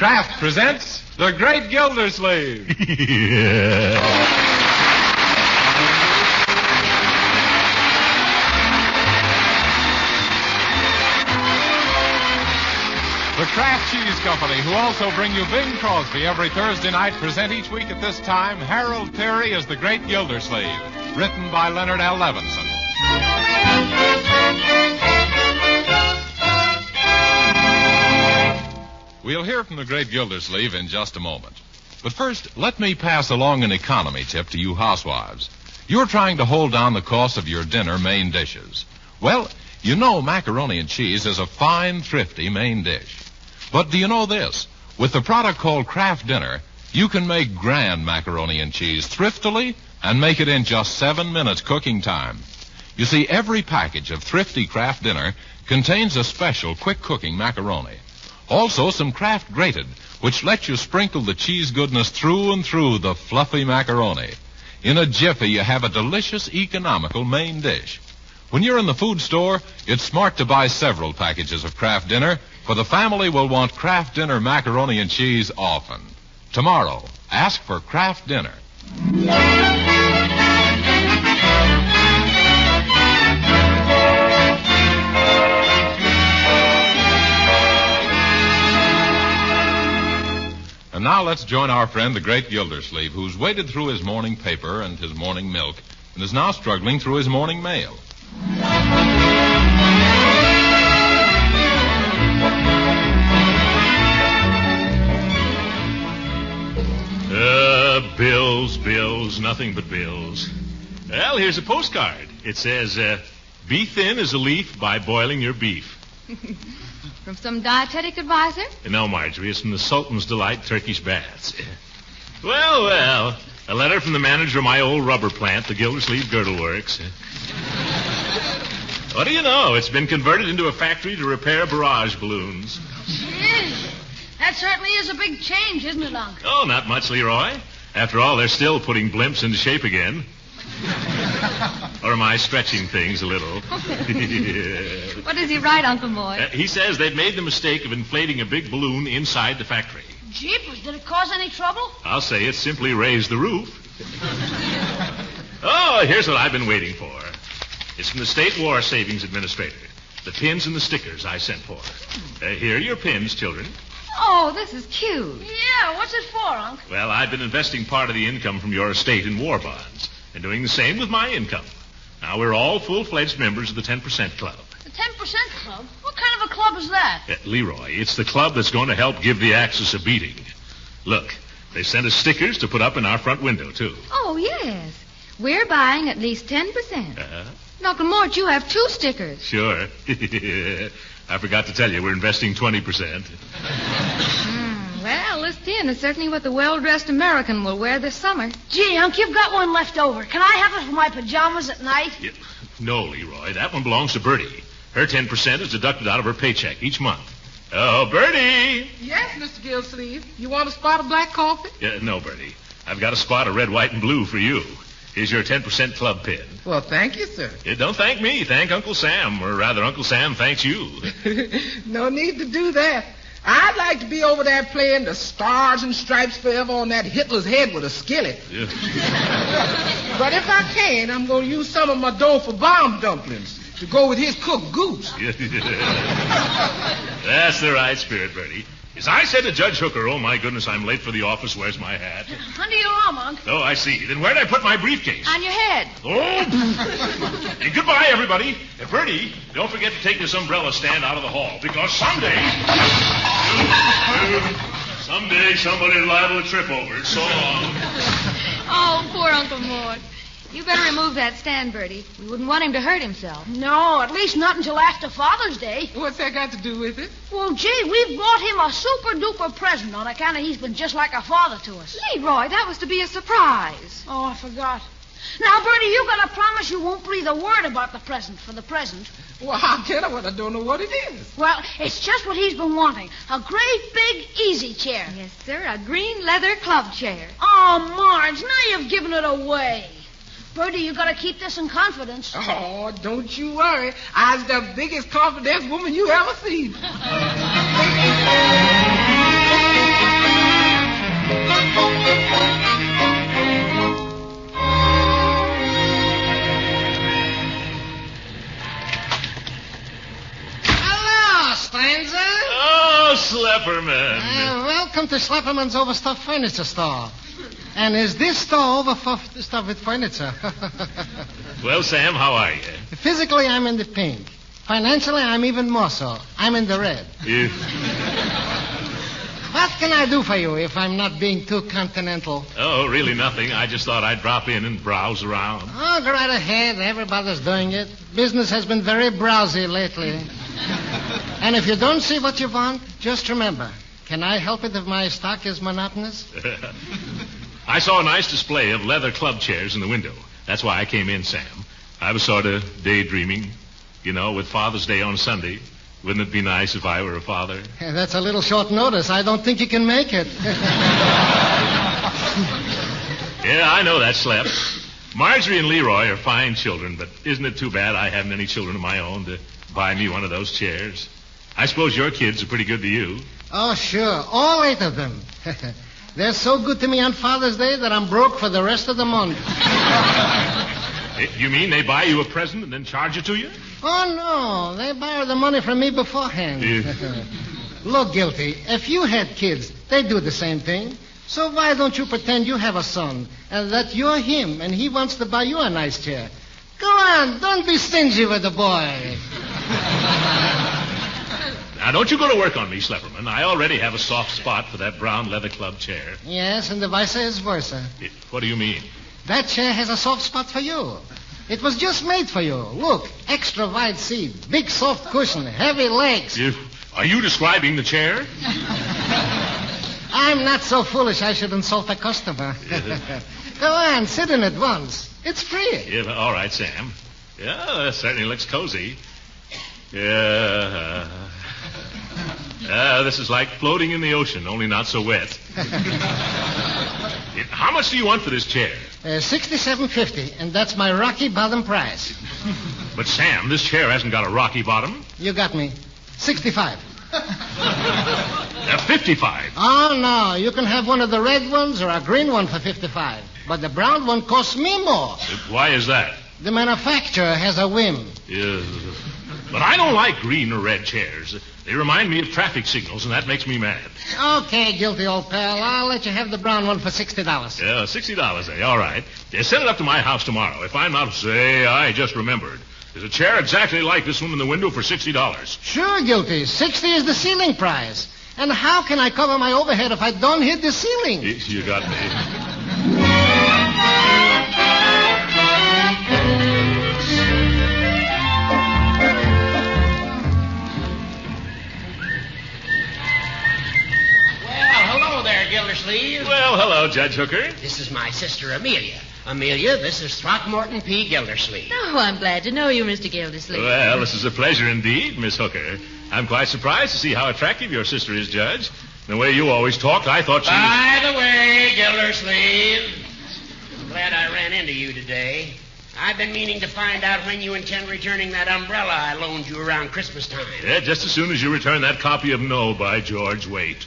Kraft presents The Great Gildersleeve. The Kraft Cheese Company, who also bring you Bing Crosby every Thursday night, present each week at this time Harold Peary as The Great Gildersleeve, written by Leonard L. Levinson. We'll hear from The Great Gildersleeve in just a moment. But first, let me pass along an economy tip to you housewives. You're trying to hold down the cost of your dinner main dishes. Well, you know macaroni and cheese is a fine, thrifty main dish. But do you know this? With the product called Kraft Dinner, you can make grand macaroni and cheese thriftily and make it in just 7 minutes cooking time. You see, every package of thrifty Kraft Dinner contains a special quick-cooking macaroni. Also, some Kraft Grated, which lets you sprinkle the cheese goodness through and through the fluffy macaroni. In a jiffy, you have a delicious, economical main dish. When you're in the food store, it's smart to buy several packages of Kraft Dinner, for the family will want Kraft Dinner macaroni and cheese often. Tomorrow, ask for Kraft Dinner. And now let's join our friend, the Great Gildersleeve, who's waded through his morning paper and his morning milk and is now struggling through his morning mail. Bills, nothing but bills. Well, here's a postcard. It says, be thin as a leaf by boiling your beef. From some dietetic advisor? No, Marjorie, it's from the Sultan's Delight Turkish Baths. Well, a letter from the manager of my old rubber plant, the Gildersleeve Girdle Works. What do you know? It's been converted into a factory to repair barrage balloons. Gee, that certainly is a big change, isn't it, Unc? Oh, not much, Leroy. After all, they're still putting blimps into shape again. Or am I stretching things a little? What does he write, Uncle Mort? He says they've made the mistake of inflating a big balloon inside the factory. Jeepers, did it cause any trouble? I'll say it simply raised the roof. Oh, here's what I've been waiting for. It's from the State War Savings Administrator. The pins and the stickers I sent for. Here are your pins, children. Oh, this is cute. Yeah, what's it for, Unc? Well, I've been investing part of the income from your estate in war bonds and doing the same with my income. Now, we're all full-fledged members of the 10% Club. The 10% Club? What kind of a club is that? Leroy, it's the club that's going to help give the Axis a beating. Look, they sent us stickers to put up in our front window, too. Oh, yes. We're buying at least 10%. Uncle Mort, you have 2 stickers. Sure. I forgot to tell you, we're investing 20%. Well, this tin is certainly what the well-dressed American will wear this summer. Gee, Unc, you've got one left over. Can I have it for my pajamas at night? Yeah. No, Leroy, that one belongs to Bertie. Her 10% is deducted out of her paycheck each month. Oh, Bertie! Yes, Mr. Gildersleeve. You want a spot of black coffee? No, Bertie. I've got a spot of red, white, and blue for you. Here's your 10% club pin. Well, thank you, sir. Don't thank me. Thank Uncle Sam. Or rather, Uncle Sam thanks you. No need to do that. I'd like to be over there playing the Stars and Stripes Forever on that Hitler's head with a skillet. Yeah. But if I can, I'm going to use some of my dough for bomb dumplings to go with his cooked goose. That's the right spirit, Bertie. As I said to Judge Hooker, oh, my goodness, I'm late for the office. Where's my hat? Under your arm, Unc. Oh, I see. Then where'd I put my briefcase? On your head. Oh! Hey, goodbye, everybody. Bertie, don't forget to take this umbrella stand out of the hall, because someday somebody's liable to trip over it. So long. Oh, poor Uncle Mort. You better remove that stand, Bertie. We wouldn't want him to hurt himself. No, at least not until after Father's Day. What's that got to do with it? Well, gee, we've bought him a super-duper present on account of he's been just like a father to us. Leroy, that was to be a surprise. Oh, I forgot. Now, Bertie, you got to promise you won't breathe a word about the present for the present. Well, how can I when I don't know what it is? Well, it's just what he's been wanting. A great big easy chair. Yes, sir, a green leather club chair. Oh, Marge, now you've given it away. Bertie, you got to keep this in confidence. Oh, don't you worry. I's the biggest confidence woman you ever seen. Schlepperman. Welcome to Schlepperman's Overstuffed Furniture Store. And is this store overstuffed with furniture? Well, Sam, how are you? Physically, I'm in the pink. Financially, I'm even more so. I'm in the red. What can I do for you if I'm not being too continental? Oh, really nothing. I just thought I'd drop in and browse around. Oh, go right ahead. Everybody's doing it. Business has been very browsy lately. And if you don't see what you want, just remember, can I help it if my stock is monotonous? I saw a nice display of leather club chairs in the window. That's why I came in, Sam. I was sort of daydreaming, with Father's Day on Sunday. Wouldn't it be nice if I were a father? That's a little short notice. I don't think you can make it. Yeah, I know that, Slep. Marjorie and Leroy are fine children, but isn't it too bad I haven't any children of my own to buy me one of those chairs? I suppose your kids are pretty good to you. Oh, sure. All 8 of them. They're so good to me on Father's Day that I'm broke for the rest of the month. You mean they buy you a present and then charge it to you? Oh, no. They borrow the money from me beforehand. Look, Guilty, if you had kids, they'd do the same thing. So why don't you pretend you have a son and that you're him and he wants to buy you a nice chair? Go on, don't be stingy with the boy. Now, don't you go to work on me, Schlepperman. I already have a soft spot for that brown leather club chair. Yes, and the vice versa. What do you mean? That chair has a soft spot for you. It was just made for you. Look, extra wide seat, big soft cushion, heavy legs. Are you describing the chair? I'm not so foolish I should insult a customer. Go on, sit in it once. It's free. Yeah, all right, Sam. Yeah, that certainly looks cozy. Yeah. This is like floating in the ocean, only not so wet. How much do you want for this chair? $67.50, and that's my rocky bottom price. But, Sam, this chair hasn't got a rocky bottom. You got me. $65. $55. Oh, no. You can have one of the red ones or a green one for $55. But the brown one costs me more. Why is that? The manufacturer has a whim. Yeah. But I don't like green or red chairs. They remind me of traffic signals, and that makes me mad. Okay, Guilty old pal. I'll let you have the brown one for $60. Yeah, $60, eh? All right. Send it up to my house tomorrow. If I'm not, say, I just remembered. There's a chair exactly like this one in the window for $60. Sure, Guilty. $60 is the ceiling price. And how can I cover my overhead if I don't hit the ceiling? You got me. Gildersleeve. Well, hello, Judge Hooker. This is my sister, Amelia. Amelia, this is Throckmorton P. Gildersleeve. Oh, I'm glad to know you, Mr. Gildersleeve. Well, this is a pleasure indeed, Miss Hooker. I'm quite surprised to see how attractive your sister is, Judge. The way you always talked, I thought she was... By the way, Gildersleeve, I'm glad I ran into you today. I've been meaning to find out when you intend returning that umbrella I loaned you around Christmas time. Yeah, just as soon as you return that copy of No by George Waite.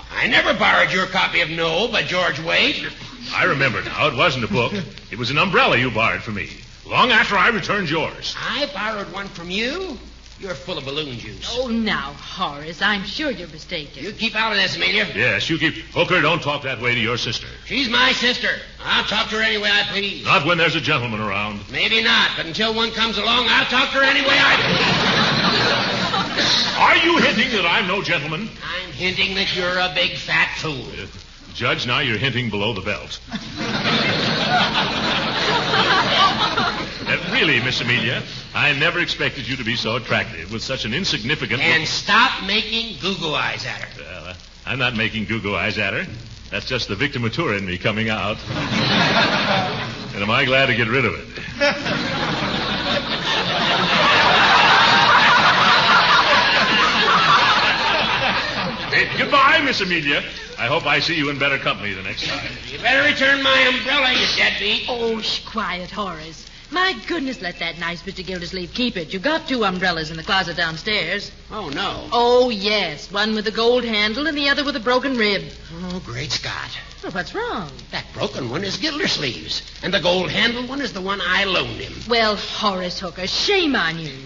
I never borrowed your copy of No by George Waite. I remember now. It wasn't a book. It was an umbrella you borrowed from me, long after I returned yours. I borrowed one from you? You're full of balloon juice. Oh, now, Horace, I'm sure you're mistaken. You keep out of this, Amelia. Yes, you keep... Hooker, don't talk that way to your sister. She's my sister. I'll talk to her any way I please. Not when there's a gentleman around. Maybe not, but until one comes along, I'll talk to her any way I please. Are you hinting that I'm no gentleman? I'm hinting that you're a big fat fool. Judge, now you're hinting below the belt. Really, Miss Amelia, I never expected you to be so attractive with such an insignificant... And stop making goo-goo eyes at her. Well, I'm not making goo-goo eyes at her. That's just the victimatura in me coming out. And am I glad to get rid of it? Hey, goodbye, Miss Amelia. I hope I see you in better company the next time. You better return my umbrella, you deadbeat. Oh, quiet, Horace. My goodness, let that nice Mr. Gildersleeve keep it. You got 2 umbrellas in the closet downstairs. Oh, no. Oh, yes. One with a gold handle and the other with a broken rib. Oh, great Scott. Well, what's wrong? That broken one is Gildersleeve's, and the gold handle one is the one I loaned him. Well, Horace Hooker, shame on you.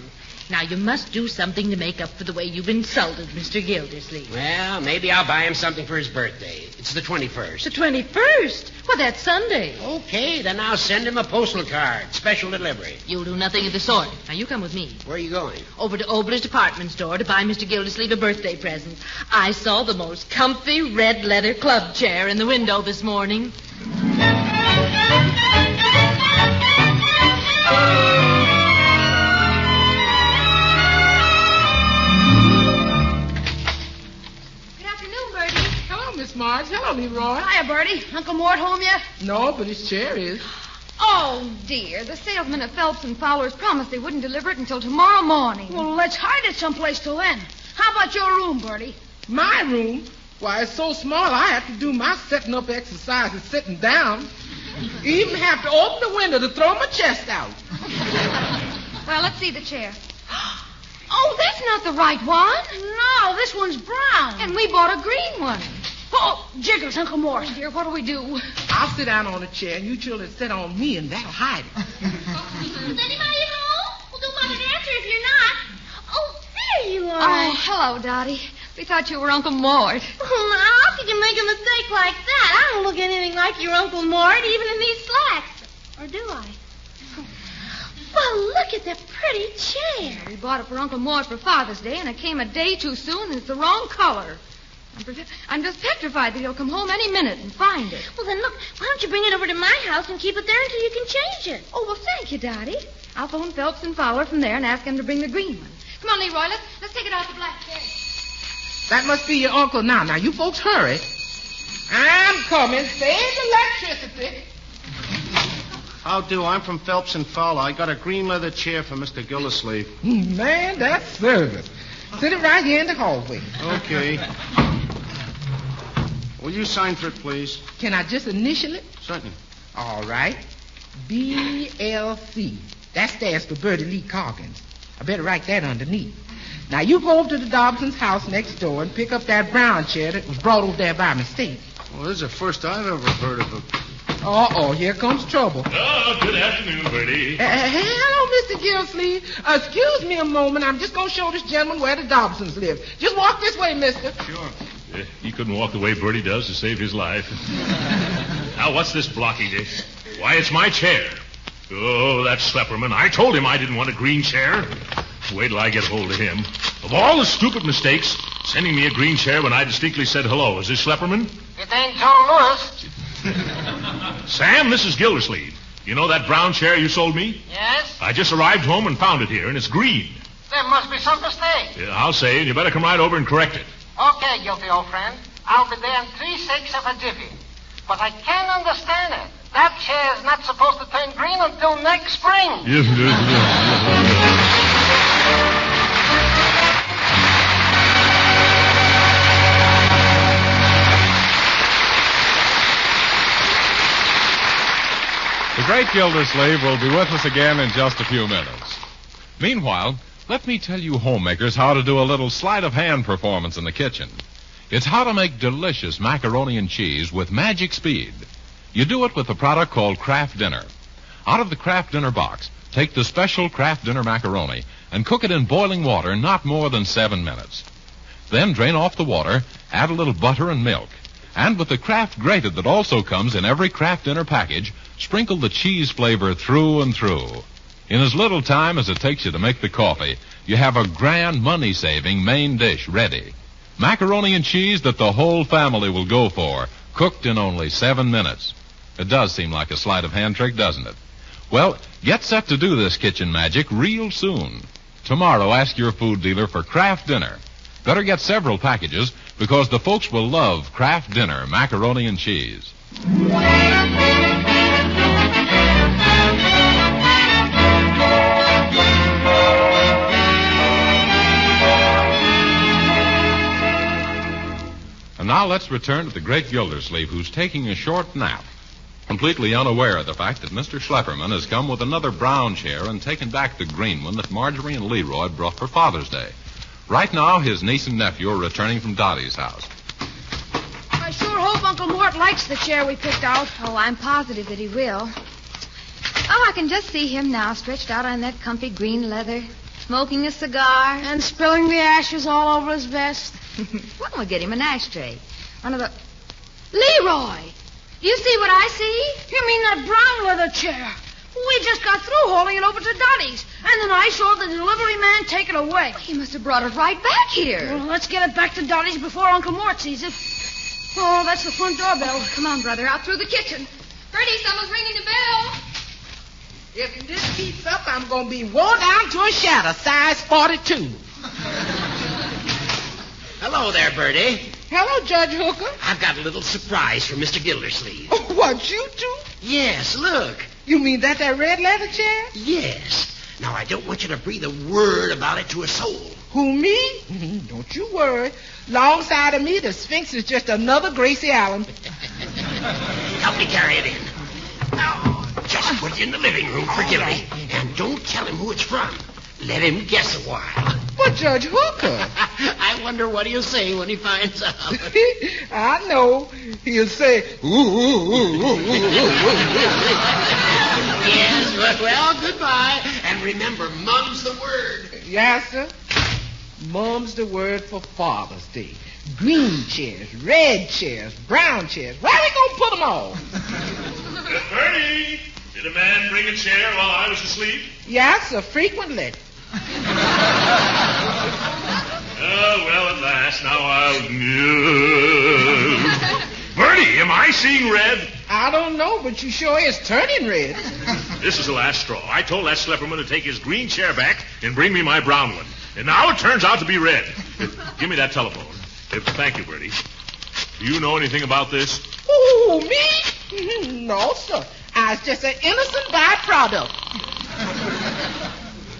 Now, you must do something to make up for the way you've insulted Mr. Gildersleeve. Well, maybe I'll buy him something for his birthday. It's the 21st. The 21st? Well, that's Sunday. Okay, then I'll send him a postal card. Special delivery. You'll do nothing of the sort. Now, you come with me. Where are you going? Over to Obler's department store to buy Mr. Gildersleeve a birthday present. I saw the most comfy red leather club chair in the window this morning. Miss Marge. Hello, Leroy. Hiya, Bertie. Uncle Mort home yet? No, but his chair is. Oh, dear. The salesman at Phelps and Fowler's promised they wouldn't deliver it until tomorrow morning. Well, let's hide it someplace till then. How about your room, Bertie? My room? Why, it's so small I have to do my setting up exercises sitting down. Even have to open the window to throw my chest out. Well, let's see the chair. Oh, that's not the right one. No, this one's brown. And we bought a green one. Oh, jiggles, Uncle Mort. Oh, dear, what'll we do? I'll sit down on a chair, and you children sit on me, and that'll hide it. Is anybody home? Well, don't bother to answer if you're not. Oh, there you are. Oh, hello, Dottie. We thought you were Uncle Mort. Oh, now, how could you make a mistake like that? I don't look anything like your Uncle Mort, even in these slacks. Or do I? Well, look at that pretty chair. We bought it for Uncle Mort for Father's Day, and it came a day too soon, and it's the wrong color. I'm just petrified that he'll come home any minute and find it. Well, then, look, why don't you bring it over to my house and keep it there until you can change it? Oh, well, thank you, Dottie. I'll phone Phelps and Fowler from there and ask them to bring the green one. Come on, Leroy, let's take it out the black chair. That must be your uncle now. Now, you folks hurry. I'm coming. Save electricity. How do? I'm from Phelps and Fowler. I got a green leather chair for Mr. Gildersleeve. Man, that's service. Sit it right here in the hallway. Okay. Will you sign for it, please? Can I just initial it? Certainly. All right. BLC. That stands for Bertie Lee Coggins. I better write that underneath. Now, you go over to the Dobson's house next door and pick up that brown chair that was brought over there by mistake. Well, this is the first I've ever heard of it. Uh-oh, here comes trouble. Oh, good afternoon, Bertie. Hello, Mr. Gildersleeve. Excuse me a moment. I'm just going to show this gentleman where the Dobsons live. Just walk this way, mister. Sure. He couldn't walk the way Bertie does to save his life. Now, what's this blocking it? Why, it's my chair. Oh, that Schlepperman. I told him I didn't want a green chair. Wait till I get hold of him. Of all the stupid mistakes, sending me a green chair when I distinctly said hello. Is this Schlepperman? It ain't Joe Lewis. Sam, this is Gildersleeve. You know that brown chair you sold me? Yes? I just arrived home and found it here, and it's green. There must be some mistake. Yeah, I'll say, and you better come right over and correct it. Okay, guilty old friend. I'll be there in 3/6 of a jiffy. But I can't understand it. That chair is not supposed to turn green until next spring. Yes, it is. The Great Gildersleeve will be with us again in just a few minutes. Meanwhile, let me tell you homemakers how to do a little sleight of hand performance in the kitchen. It's how to make delicious macaroni and cheese with magic speed. You do it with a product called Kraft Dinner. Out of the Kraft Dinner box, take the special Kraft Dinner macaroni and cook it in boiling water not more than 7 minutes. Then drain off the water, add a little butter and milk. And with the Kraft grated that also comes in every Kraft Dinner package, sprinkle the cheese flavor through and through. In as little time as it takes you to make the coffee, you have a grand money-saving main dish ready. Macaroni and cheese that the whole family will go for, cooked in only 7 minutes. It does seem like a sleight of hand trick, doesn't it? Well, get set to do this kitchen magic real soon. Tomorrow, ask your food dealer for Kraft Dinner. Better get several packages because the folks will love Kraft Dinner macaroni and cheese. And now let's return to the Great Gildersleeve, who's taking a short nap, completely unaware of the fact that Mr. Schlepperman has come with another brown chair and taken back the green one that Marjorie and Leroy brought for Father's Day. Right now, his niece and nephew are returning from Dottie's house. I sure hope Uncle Mort likes the chair we picked out. Oh, I'm positive that he will. Oh, I can just see him now, stretched out on that comfy green leather. smoking a cigar. And spilling the ashes all over his vest. Well, we'll get him an ashtray. One of the... Leroy! You see what I see? You mean that brown leather chair? We just got through hauling it over to Dottie's. And then I saw the delivery man take it away. He must have brought it right back here. Well, let's get it back to Dottie's before Uncle Mort sees it. Oh, that's the front doorbell. Come on, brother, out through the kitchen. Bertie, someone's ringing the bell. If this keeps up, I'm going to be worn down to a shadow, size 42. Hello there, Bertie. Hello, Judge Hooker. I've got a little surprise for Mr. Gildersleeve. Oh, what, you two? Yes, look. You mean that red leather chair? Yes. Now, I don't want you to breathe a word about it to a soul. Who, me? Don't you worry. Alongside of me, the Sphinx is just another Gracie Allen. Help me carry it in. Now, just put it in the living room for Gildy. And don't tell him who it's from. Let him guess a while. But, Judge Hooker. I wonder what he'll say when he finds out. I know. He'll say, ooh, ooh, ooh, ooh, ooh, ooh. Yes, well, goodbye. And remember, mum's the word. Yes, sir. Mum's the word for Father's Day. Green chairs, red chairs, brown chairs. Where are we going to put them all? Bertie, did a man bring a chair while I was asleep? Yes, sir, frequently. Oh, well, at last. Now I'll... Bertie, am I seeing red? I don't know, but you sure is turning red. This is the last straw. I told that slipperman to take his green chair back and bring me my brown one. And now it turns out to be red. Give me that telephone. Thank you, Bertie. Do you know anything about this? Ooh, me? No, sir. I was just an innocent byproduct.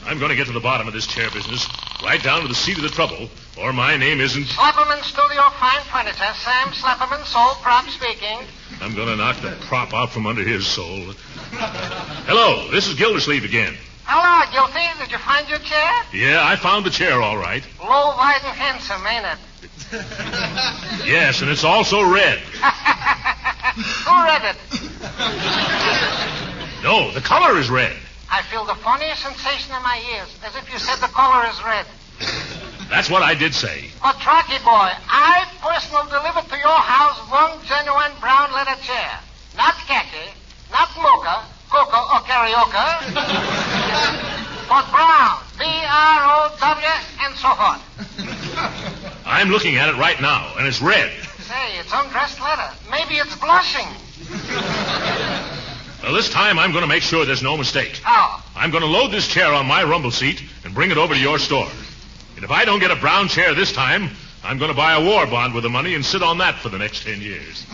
I'm going to get to the bottom of this chair business, right down to the seat of the trouble, or my name isn't... Slapperman Studio Fine Furniture. Sam Slapperman, sole prop speaking. I'm going to knock the prop out from under his soul. Hello, this is Gildersleeve again. Hello, Guilty. Did you find your chair? Yeah, I found the chair all right. Low, wide, and handsome, ain't it? Yes, and it's also red. Who read it? No, the color is red. I feel the funniest sensation in my ears, as if you said the color is red. That's what I did say. But, Rocky boy, I personally delivered to your house one genuine brown leather chair. Not khaki, not mocha, cocoa, or karaoke, but brown. B-R-O-W, and so forth. I'm looking at it right now, and it's red. Say, it's undressed leather. Maybe it's blushing. Well, this time I'm going to make sure there's no mistake. How? I'm going to load this chair on my rumble seat and bring it over to your store. And if I don't get a brown chair this time, I'm going to buy a war bond with the money and sit on that for the next 10 years.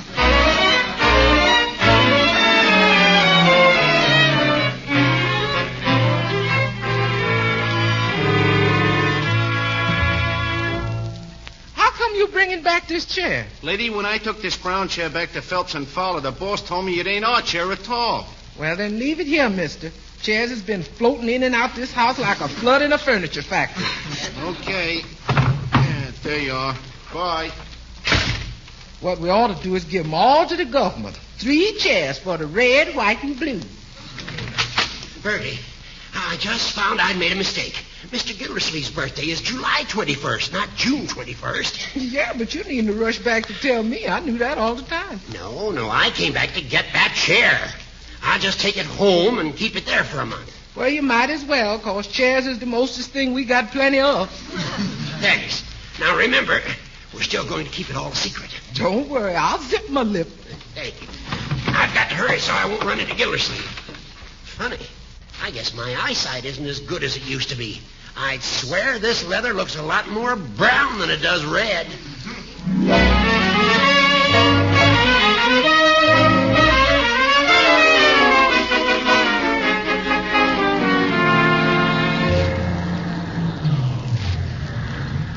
How come you bringing back this chair? Lady, when I took this brown chair back to Phelps and Fowler, the boss told me it ain't our chair at all. Well, then leave it here, mister. Chairs has been floating in and out this house like a flood in a furniture factory. Okay. Yeah, there you are. Bye. What we ought to do is give them all to the government. 3 chairs for the red, white, and blue. Bertie, I just found I made a mistake. Mr. Gildersleeve's birthday is July 21st, not June 21st. Yeah, but you needn't to rush back to tell me. I knew that all the time. No, I came back to get that chair. I'll just take it home and keep it there for a month. Well, you might as well, 'cause chairs is the mostest thing we got plenty of. Thanks. Now, remember, we're still going to keep it all secret. Don't worry, I'll zip my lip. Thank you. I've got to hurry so I won't run into Gildersleeve. Funny. I guess my eyesight isn't as good as it used to be. I'd swear this leather looks a lot more brown than it does red.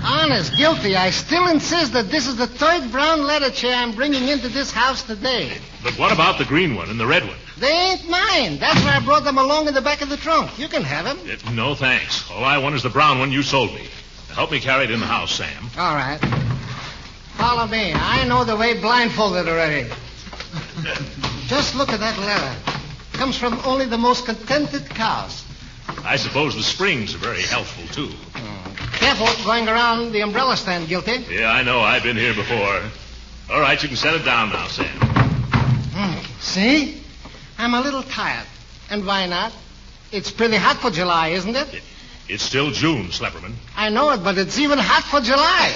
Honest, Guilty, I still insist that this is the 3rd brown leather chair I'm bringing into this house today. But what about the green one and the red one? They ain't mine. That's why I brought them along in the back of the trunk. You can have them. No, thanks. All I want is the brown one you sold me. Now, help me carry it in the house, Sam. All right. Follow me. I know the way blindfolded already. Just look at that leather. Comes from only the most contented cows. I suppose the springs are very helpful, too. Careful going around the umbrella stand, Guilty. Yeah, I know. I've been here before. All right, you can set it down now, Sam. See? I'm a little tired. And why not? It's pretty hot for July, isn't it? It's still June, Slepperman. I know it, but it's even hot for July.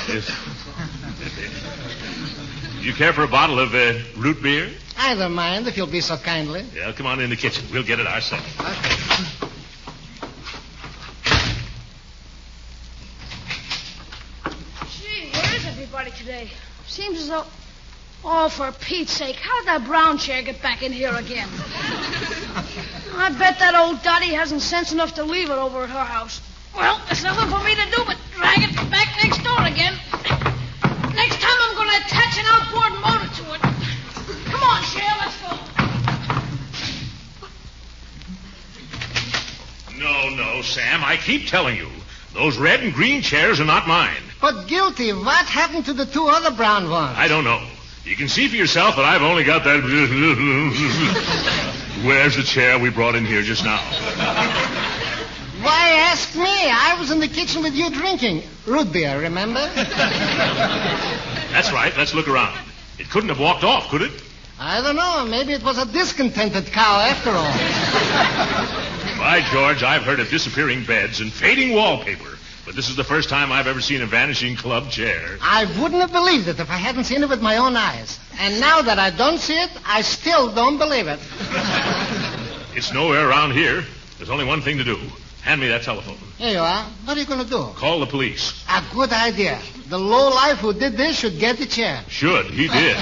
You care for a bottle of root beer? I don't mind, if you'll be so kindly. Yeah, come on in the kitchen. We'll get it ourselves. Okay. Gee, where is everybody today? Seems as though... Oh, for Pete's sake, how did that brown chair get back in here again? I bet that old Dottie hasn't sense enough to leave it over at her house. Well, there's nothing for me to do but drag it back next door again. Next time I'm going to attach an outboard motor to it. Come on, Cher, let's go. No, Sam. I keep telling you. Those red and green chairs are not mine. But, Guilty, what happened to the two other brown ones? I don't know. You can see for yourself that I've only got that... Where's the chair we brought in here just now? Why ask me? I was in the kitchen with you drinking. Root beer, remember? That's right. Let's look around. It couldn't have walked off, could it? I don't know. Maybe it was a discontented cow after all. By George, I've heard of disappearing beds and fading wallpaper. But this is the first time I've ever seen a vanishing club chair. I wouldn't have believed it if I hadn't seen it with my own eyes. And now that I don't see it, I still don't believe it. It's nowhere around here. There's only one thing to do. Hand me that telephone. Here you are. What are you going to do? Call the police. A good idea. The lowlife who did this should get the chair. Should. He did.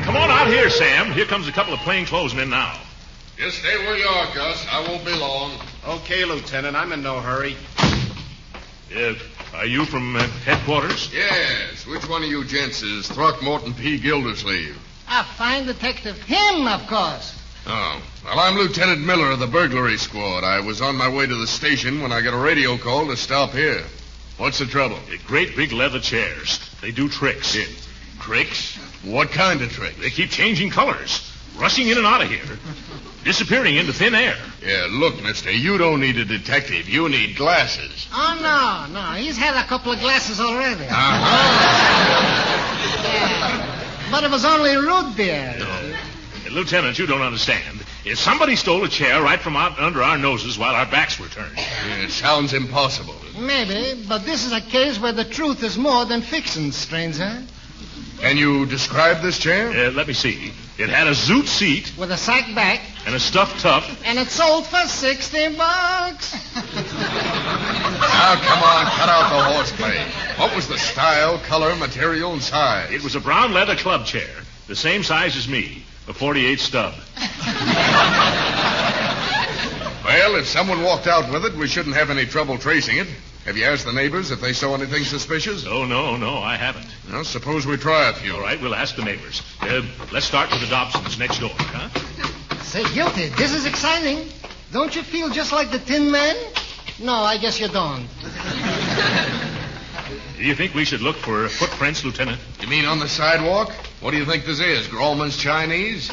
Come on out here, Sam. Here comes a couple of plainclothesmen now. Just stay where you are, Gus. I won't be long. Okay, Lieutenant. I'm in no hurry. Are you from headquarters? Yes. Which one of you gents is Throckmorton P. Gildersleeve? A fine detective. Him, of course. Oh. Well, I'm Lieutenant Miller of the burglary squad. I was on my way to the station when I got a radio call to stop here. What's the trouble? Great big leather chairs. They do tricks. Yeah. Tricks? What kind of tricks? They keep changing colors, rushing in and out of here, disappearing into thin air. Yeah, look, mister, you don't need a detective. You need glasses. Oh, no. He's had a couple of glasses already. Yeah. But it was only root beer. No. Lieutenant, you don't understand. If somebody stole a chair right from out under our noses while our backs were turned. Yeah, it sounds impossible. Maybe, but this is a case where the truth is more than fiction, stranger. Can you describe this chair? Let me see. It had a zoot seat. With a sack back. And a stuffed tuck. And it sold for $60. Now, come on, cut out the horseplay. What was the style, color, material, and size? It was a brown leather club chair, the same size as me, a 48 stub. Well, if someone walked out with it, we shouldn't have any trouble tracing it. Have you asked the neighbors if they saw anything suspicious? Oh, no, I haven't. Well, suppose we try a few. All right, we'll ask the neighbors. Let's start with the Dobsons next door, huh? Say, Guilty, this is exciting. Don't you feel just like the Tin Man? No, I guess you don't. Do you think we should look for footprints, Lieutenant? You mean on the sidewalk? What do you think this is, Grauman's Chinese?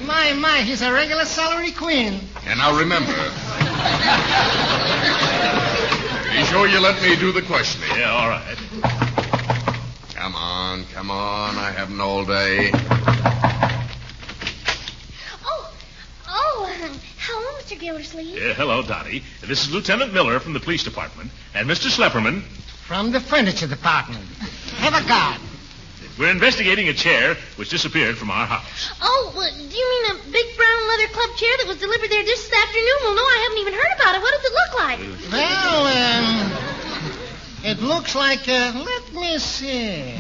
My, he's a regular salary queen. And now remember, be sure you let me do the questioning. Yeah, all right. Come on, I haven't all day. Hello, Mr. Gildersleeve. Yeah, hello, Dottie. This is Lieutenant Miller from the police department, and Mr. Slepperman. From the furniture department. Have a guard. We're investigating a chair which disappeared from our house. Oh, do you mean a big brown leather club chair that was delivered there just this afternoon? Well, no, I haven't even heard about it. What does it look like? Well, it looks like, let me see.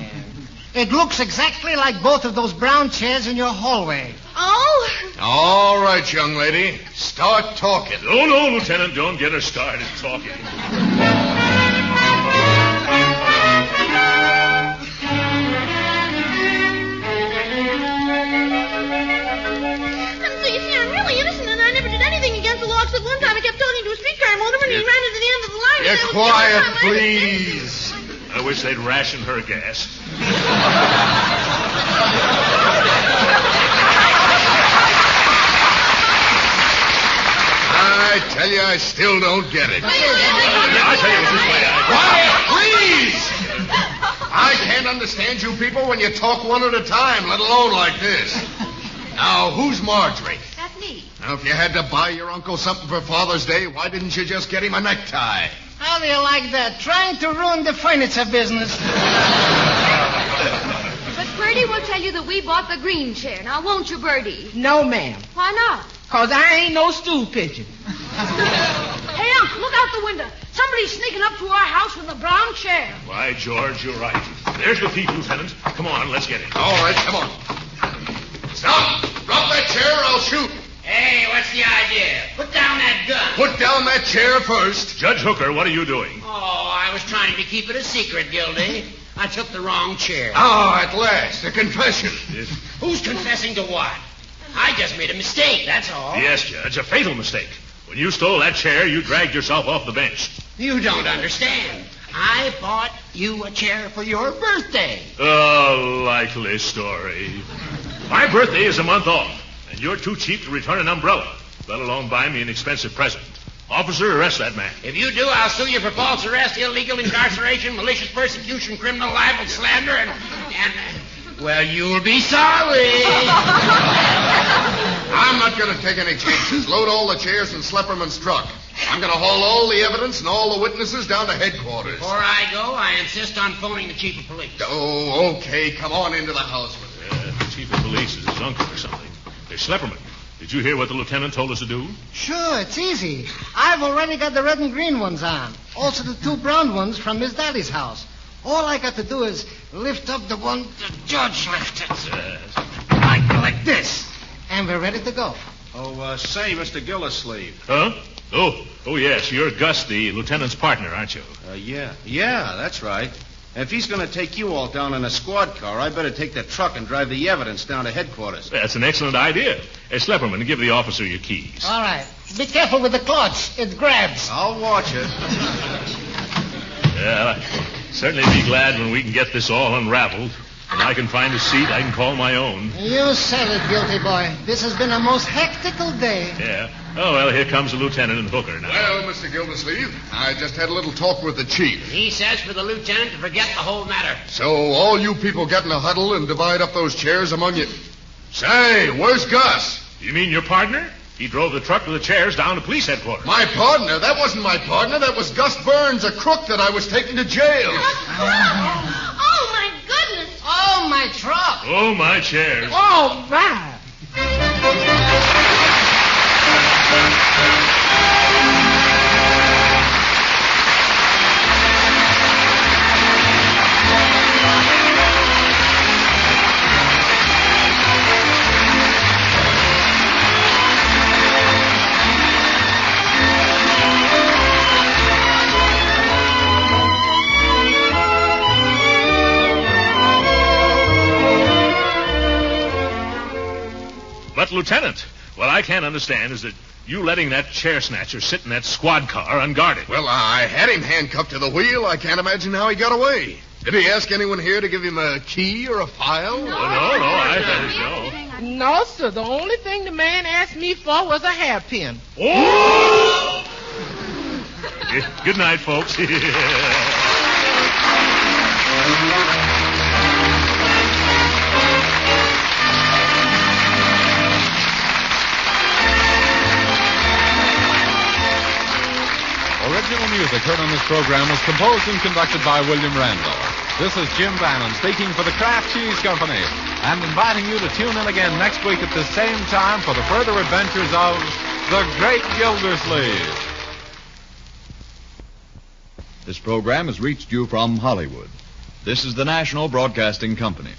It looks exactly like both of those brown chairs in your hallway. Oh. All right, young lady. Start talking. No, Lieutenant, don't get her started talking. I'm really innocent, and I never did anything against the law except one time I kept talking to a streetcar motorman and he ran into the Quiet, please. I wish they'd ration her gas. I tell you, I still don't get it. I tell you, this way. Quiet, please! I can't understand you people when you talk one at a time, let alone like this. Now, who's Marjorie? That's me. Now, if you had to buy your uncle something for Father's Day, why didn't you just get him a necktie? How do you like that? Trying to ruin the furniture business. But Bertie will tell you that we bought the green chair. Now, won't you, Bertie? No, ma'am. Why not? 'Cause I ain't no stool pigeon. Hey, Unc, look out the window. Somebody's sneaking up to our house with a brown chair. Why, George, you're right. There's the thief, Lieutenant. Come on, let's get him. All right, come on. Stop! Drop that chair or I'll shoot. Hey, what's the idea? Put down that gun. Put down that chair first. Judge Hooker, what are you doing? Oh, I was trying to keep it a secret, Gildy. I took the wrong chair. Ah, at last, a confession. Who's confessing to what? I just made a mistake, that's all. Yes, Judge, a fatal mistake. When you stole that chair, you dragged yourself off the bench. You don't understand. I bought you a chair for your birthday. A likely story. My birthday is a month off, and you're too cheap to return an umbrella, let alone buy me an expensive present. Officer, arrest that man. If you do, I'll sue you for false arrest, illegal incarceration, malicious persecution, criminal libel, slander, and well, you'll be sorry. I'm not going to take any chances. Load all the chairs in Slepperman's truck. I'm going to haul all the evidence and all the witnesses down to headquarters. Before I go, I insist on phoning the chief of police. Oh, okay. Come on into the house with me. The chief of police is his uncle or something. Hey, Slepperman, did you hear what the lieutenant told us to do? Sure, it's easy. I've already got the red and green ones on. Also the 2 brown ones from Miss Daddy's house. All I got to do is lift up the one the judge lifted. Like this. And we're ready to go. Oh, say, Mr. Gildersleeve. Huh? Oh, yes. You're Gus, the lieutenant's partner, aren't you? Yeah, that's right. If he's going to take you all down in a squad car, I better take the truck and drive the evidence down to headquarters. That's an excellent idea. Hey, Slepperman, give the officer your keys. All right. Be careful with the clutch. It grabs. I'll watch it. Yeah, I'll certainly be glad when we can get this all unraveled. When I can find a seat I can call my own. You said it, guilty boy. This has been a most hectical day. Yeah. Oh, well, here comes the lieutenant and Hooker now. Well, Mr. Gildersleeve, I just had a little talk with the chief. He says for the lieutenant to forget the whole matter. So all you people get in a huddle and divide up those chairs among you. Say, where's Gus? You mean your partner? He drove the truck with the chairs down to police headquarters. My partner? That wasn't my partner. That was Gus Burns, a crook that I was taking to jail. Oh, my goodness. Oh, my truck. Oh, my chairs. Oh, my. But, Lieutenant, what I can't understand is that you letting that chair snatcher sit in that squad car unguarded. Well, I had him handcuffed to the wheel. I can't imagine how he got away. Did he ask anyone here to give him a key or a file? No, I no. No, sir. The only thing the man asked me for was a hairpin. Oh! Good night, folks. Original music heard on this program was composed and conducted by William Randall. This is Jim Bannon speaking for the Kraft Cheese Company and inviting you to tune in again next week at the same time for the further adventures of the Great Gildersleeve. This program has reached you from Hollywood. This is the National Broadcasting Company.